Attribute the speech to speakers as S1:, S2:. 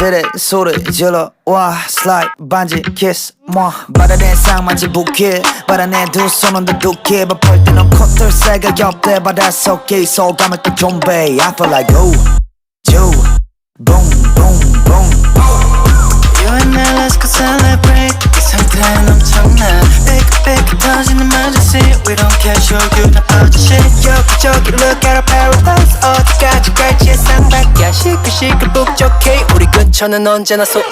S1: 들에 소리 질러 와 슬라이드 반지 키스 뭐 바다에 쌍만지 부케 바다에 두 손은 더 두께 바쁠 때는 콧들 새가 옆에 바닷속에 소감을 또 좀배 I feel like oh Joe boom boom boom
S2: You and I let's go celebrate 이 상태는 엄청나 삐끗삐끗 터지는 emergency We don't care show you the urgency 여기저기 look at our paradise 어디까지 갈지 상박이야 시끌시끌 북적해 우리 근처는 언제나 소음